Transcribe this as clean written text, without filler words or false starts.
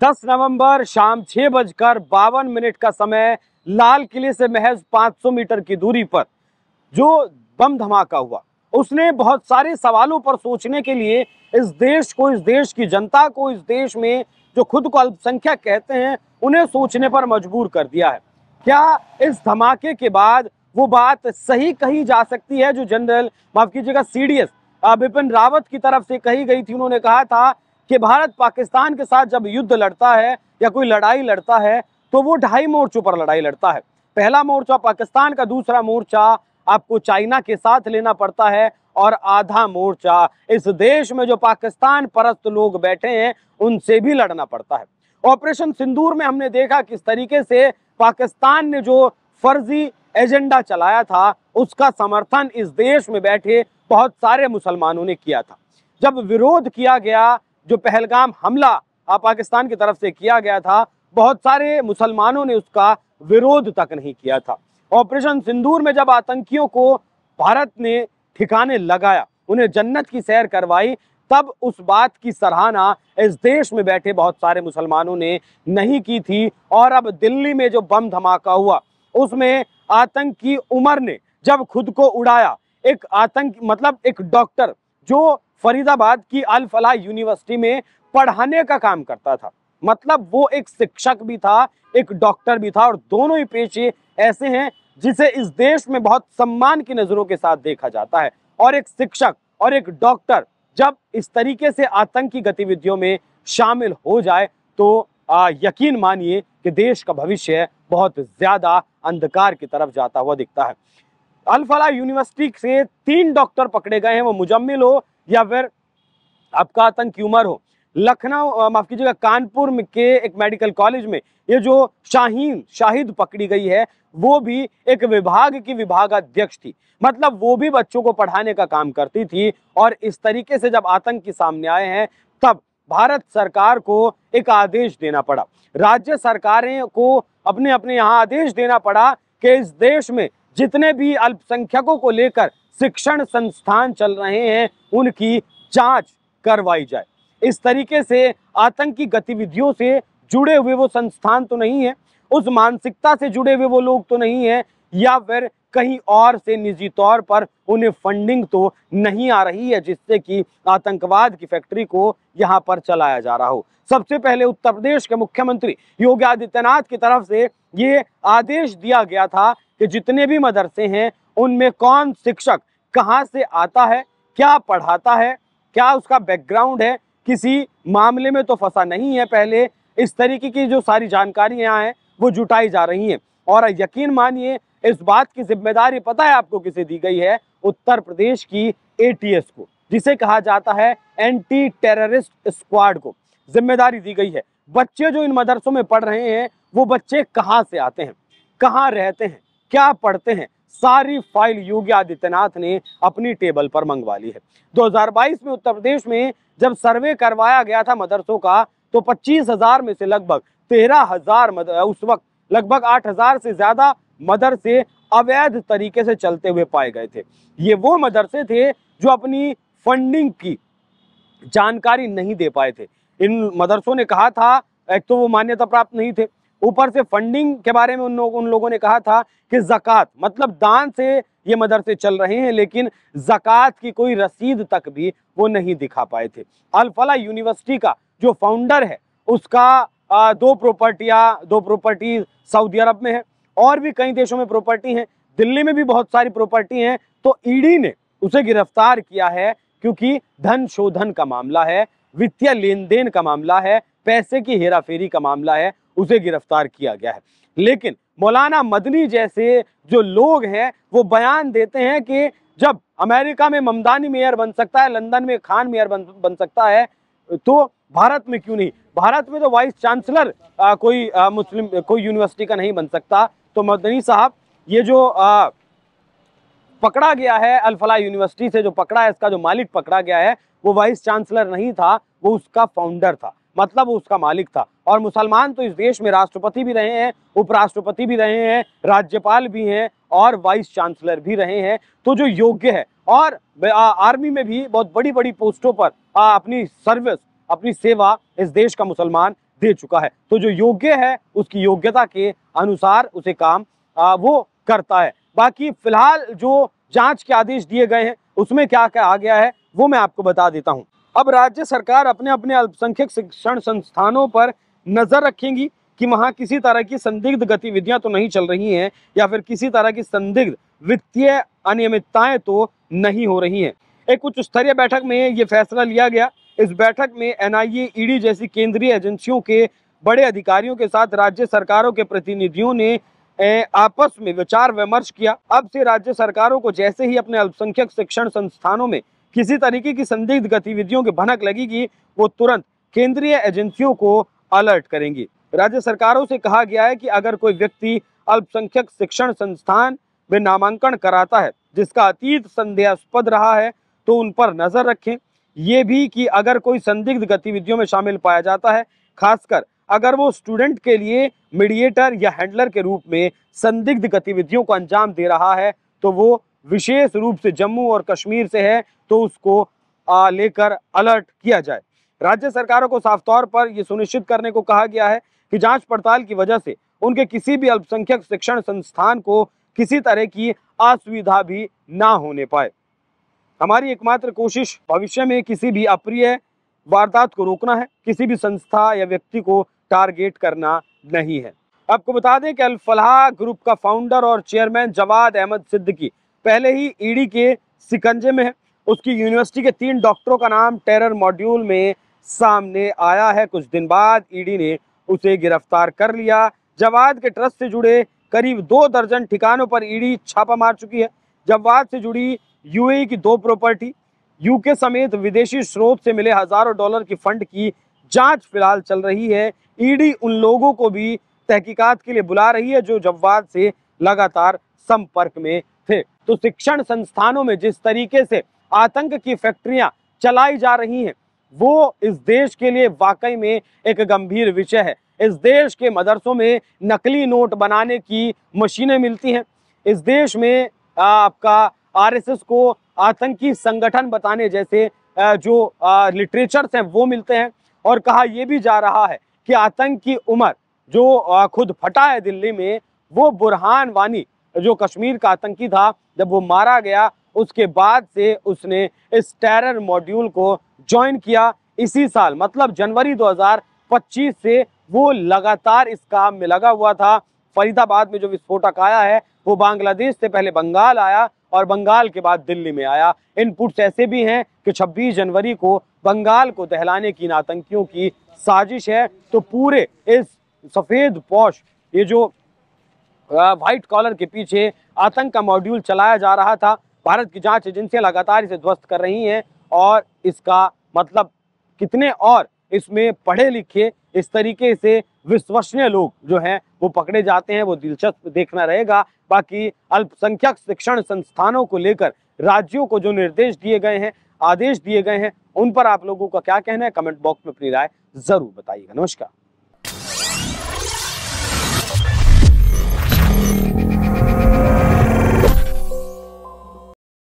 10 नवंबर शाम 6:52 का समय, लाल किले से महज 500 मीटर की दूरी पर जो बम धमाका हुआ, उसने बहुत सारे सवालों पर सोचने के लिए इस देश को, इस देश की जनता को, इस देश में जो खुद को अल्पसंख्यक कहते हैं, उन्हें सोचने पर मजबूर कर दिया है। क्या इस धमाके के बाद वो बात सही कही जा सकती है जो जनरल, माफ कीजिएगा, सीडीएस बिपिन रावत की तरफ से कही गई थी? उन्होंने कहा था कि भारत पाकिस्तान के साथ जब युद्ध लड़ता है या कोई लड़ाई लड़ता है तो वो 2.5 मोर्चों पर लड़ाई लड़ता है। पहला मोर्चा पाकिस्तान का, दूसरा मोर्चा आपको चाइना के साथ लेना पड़ता है, और आधा मोर्चा इस देश में जो पाकिस्तान परस्त लोग बैठे हैं उनसे भी लड़ना पड़ता है। ऑपरेशन सिंदूर में हमने देखा किस तरीके से पाकिस्तान ने जो फर्जी एजेंडा चलाया था उसका समर्थन इस देश में बैठे बहुत सारे मुसलमानों ने किया था। जब विरोध किया गया, जो पहलगाम हमला पाकिस्तान की तरफ से किया गया था, बहुत सारे मुसलमानों ने उसका विरोध तक नहीं किया था। ऑपरेशन सिंदूर में जब आतंकियों को भारत ने ठिकाने लगाया, उन्हें जन्नत की सैर करवाई, तब उस बात की सराहना इस देश में बैठे बहुत सारे मुसलमानों ने नहीं की थी। और अब दिल्ली में जो बम धमाका हुआ उसमें आतंकी उमर ने जब खुद को उड़ाया, एक एक डॉक्टर जो फरीदाबाद की अल फलाह यूनिवर्सिटी में पढ़ाने का काम करता था, मतलब वो एक शिक्षक भी था, एक डॉक्टर भी था, और दोनों ही पेशे ऐसे हैं जिसे इस देश में बहुत सम्मान की नजरों के साथ देखा जाता है। और एक शिक्षक और एक डॉक्टर जब इस तरीके से आतंकी गतिविधियों में शामिल हो जाए तो यकीन मानिए कि देश का भविष्य बहुत ज्यादा अंधकार की तरफ जाता हुआ दिखता है। अल फलाह यूनिवर्सिटी से 3 डॉक्टर पकड़े गए हैं, वो मुजम्मिल हो या फिर आपका आतंकी उमर हो। लखनऊ, माफ कीजिएगा, कानपुर के एक मेडिकल कॉलेज में ये जो शाहिद पकड़ी गई है, वो भी एक विभाग की विभागाध्यक्ष थी, मतलब वो भी बच्चों को पढ़ाने का काम करती थी। और इस तरीके से जब आतंकी सामने आए हैं तब भारत सरकार को एक आदेश देना पड़ा, राज्य सरकारें को अपने अपने यहाँ आदेश देना पड़ा कि इस देश में जितने भी अल्पसंख्यकों को लेकर शिक्षण संस्थान चल रहे हैं उनकी जांच करवाई जाए। इस तरीके से आतंकी गतिविधियों से जुड़े हुए वो संस्थान तो नहीं है, उस मानसिकता से जुड़े हुए वो लोग तो नहीं है, या फिर कहीं और से निजी तौर पर उन्हें फंडिंग तो नहीं आ रही है जिससे कि आतंकवाद की फैक्ट्री को यहाँ पर चलाया जा रहा हो। सबसे पहले उत्तर प्रदेश के मुख्यमंत्री योगी आदित्यनाथ की तरफ से ये आदेश दिया गया था कि जितने भी मदरसे हैं उनमें कौन शिक्षक कहाँ से आता है, क्या पढ़ाता है, क्या उसका बैकग्राउंड है, किसी मामले में तो फंसा नहीं है पहले, इस तरीके की जो सारी जानकारी यहाँ है वो जुटाई जा रही हैं। और यकीन मानिए इस बात की जिम्मेदारी पता है आपको किसे दी गई है? उत्तर प्रदेश की एटीएस को, जिसे कहा जाता है एंटी टेररिस्ट स्क्वाड को जिम्मेदारी दी गई है। बच्चे जो इन मदरसों में पढ़ रहे हैं वो बच्चे कहाँ से आते हैं, कहाँ रहते हैं, क्या पढ़ते हैं, सारी फाइल योगी आदित्यनाथ ने अपनी टेबल पर मंगवा ली है। 2022 में उत्तर प्रदेश में जब सर्वे करवाया गया था मदरसों का तो 25,000 में से लगभग 13,000 उस वक्त लगभग 8,000 से ज्यादा मदरसे अवैध तरीके से चलते हुए पाए गए थे। ये वो मदरसे थे जो अपनी फंडिंग की जानकारी नहीं दे पाए थे। इन मदरसों ने कहा था, एक तो वो मान्यता प्राप्त नहीं थे, ऊपर से फंडिंग के बारे में उन लोगों ने कहा था कि ज़कात मतलब दान से ये मदरसे चल रहे हैं, लेकिन ज़कात की कोई रसीद तक भी वो नहीं दिखा पाए थे। अल फलाह यूनिवर्सिटी का जो फाउंडर है उसका 2 प्रॉपर्टी सऊदी अरब में है, और भी कई देशों में प्रॉपर्टी है, दिल्ली में भी बहुत सारी प्रॉपर्टी हैं। तो ईडी ने उसे गिरफ्तार किया है क्योंकि धन शोधन का मामला है, वित्तीय लेन देन का मामला है, पैसे की हेराफेरी का मामला है, उसे गिरफ्तार किया गया है। लेकिन मौलाना मदनी जैसे जो लोग हैं वो बयान देते हैं कि जब अमेरिका में ममदानी मेयर बन सकता है, लंदन में खान मेयर बन सकता है, तो भारत में क्यों नहीं? भारत में तो वाइस चांसलर कोई यूनिवर्सिटी का नहीं बन सकता। तो मदनी साहब, ये जो पकड़ा गया है अल फलाह यूनिवर्सिटी से, जो पकड़ा है, इसका जो मालिक पकड़ा गया है वो वाइस चांसलर नहीं था, वो उसका फाउंडर था, मतलब वो उसका मालिक था। और मुसलमान तो इस देश में राष्ट्रपति भी रहे हैं, उपराष्ट्रपति भी रहे हैं, राज्यपाल भी हैं और वाइस चांसलर भी रहे हैं। तो जो योग्य है, और आर्मी में भी बहुत बड़ी बड़ी पोस्टों पर अपनी सर्विस, अपनी सेवा इस देश का मुसलमान दे चुका है। तो जो योग्य है उसकी योग्यता के अनुसार उसे काम वो करता है। बाकी फिलहाल जो जांच के आदेश दिए गए हैं उसमें क्या क्या आ गया है वो मैं आपको बता देता हूं। अब राज्य सरकार अपने अपने अल्पसंख्यक शिक्षण संस्थानों पर नजर रखेंगी कि वहां किसी तरह की संदिग्ध गतिविधियां तो नहीं चल रही हैं या फिर किसी तरह की संदिग्ध वित्तीय अनियमितताएं तो नहीं हो रही हैं। एक उच्च स्तरीय बैठक में यह फैसला लिया गया। इस बैठक में एनआईए, ईडी जैसी केंद्रीय एजेंसियों के बड़े अधिकारियों के साथ राज्य सरकारों के प्रतिनिधियों ने आपस में विचार विमर्श किया। अब से राज्य सरकारों को जैसे ही अपने अल्पसंख्यक शिक्षण संस्थानों में किसी तरीके की संदिग्ध गतिविधियों की भनक लगेगी वो तुरंत केंद्रीय एजेंसियों को अलर्ट करेंगी। राज्य सरकारों से कहा गया है कि अगर कोई व्यक्ति अल्पसंख्यक शिक्षण संस्थान में नामांकन कराता है जिसका अतीत संदेहास्पद रहा है तो उन पर नजर रखें। ये भी कि अगर कोई संदिग्ध गतिविधियों में शामिल पाया जाता है, खासकर अगर वो स्टूडेंट के लिए मीडिएटर या हैंडलर के रूप में संदिग्ध गतिविधियों को अंजाम दे रहा है, तो वो विशेष रूप से जम्मू और कश्मीर से है तो उसको लेकर अलर्ट किया जाए। राज्य सरकारों को साफ तौर पर यह सुनिश्चित करने को कहा गया है कि जांच पड़ताल की वजह से उनके किसी भी अल्पसंख्यक शिक्षण संस्थान को किसी तरह की असुविधा भी ना होने पाए। हमारी एकमात्र कोशिश भविष्य में किसी भी अप्रिय वारदात को रोकना है, किसी भी संस्था या व्यक्ति को टारगेट करना नहीं है। आपको बता दें कि अल फलाह ग्रुप का फाउंडर और चेयरमैन जवाद अहमद सिद्दीकी पहले ही ईडी के शिकंजे में है। उसकी यूनिवर्सिटी के 3 डॉक्टरों का नाम टेरर मॉड्यूल में सामने आया है। कुछ दिन बाद ईडी ने उसे गिरफ्तार कर लिया। जवाद के ट्रस्ट से जुड़े करीब 2 दर्जन ठिकानों पर ईडी छापा मार चुकी है। जवाद से जुड़ी यूएई की 2 प्रॉपर्टी, यूके समेत विदेशी स्रोत से मिले हजारों डॉलर की फंड की जांच फिलहाल चल रही है। ईडी उन लोगों को भी तहकीकात के लिए बुला रही है जो जवाद से लगातार संपर्क में थे। तो शिक्षण संस्थानों में जिस तरीके से आतंक की फैक्ट्रियां चलाई जा रही हैं वो इस देश के लिए वाकई में एक गंभीर विषय है। इस देश के मदरसों में नकली नोट बनाने की मशीनें मिलती हैं। इस देश में आपका आरएसएस को आतंकी संगठन बताने जैसे जो लिटरेचर्स हैं वो मिलते हैं। और कहा यह भी जा रहा है कि आतंक की उम्र जो खुद फटा है दिल्ली में, वो बुरहान वानी जो कश्मीर का आतंकी था, जब वो मारा गया उसके बाद से उसने इस टेरर मॉड्यूल को ज्वाइन किया। इसी साल मतलब जनवरी 2025 से वो लगातार इस काम में लगा हुआ था। फरीदाबाद में जो विस्फोटक आया है वो बांग्लादेश से पहले बंगाल आया और बंगाल के बाद दिल्ली में आया। इनपुट्स ऐसे भी हैं कि 26 जनवरी को बंगाल को दहलाने की इन आतंकियों की साजिश है। तो पूरे इस सफेद पौश ये जो व्हाइट कॉलर के पीछे आतंक का मॉड्यूल चलाया जा रहा था, भारत की जांच एजेंसियां लगातार इसे ध्वस्त कर रही हैं। और इसका मतलब कितने और इसमें पढ़े लिखे इस तरीके से विश्वसनीय लोग जो हैं वो पकड़े जाते हैं, वो दिलचस्प देखना रहेगा। बाकी अल्पसंख्यक शिक्षण संस्थानों को लेकर राज्यों को जो निर्देश दिए गए हैं, आदेश दिए गए हैं, उन पर आप लोगों का क्या कहना है, कमेंट बॉक्स में अपनी राय जरूर बताइएगा। नमस्कार।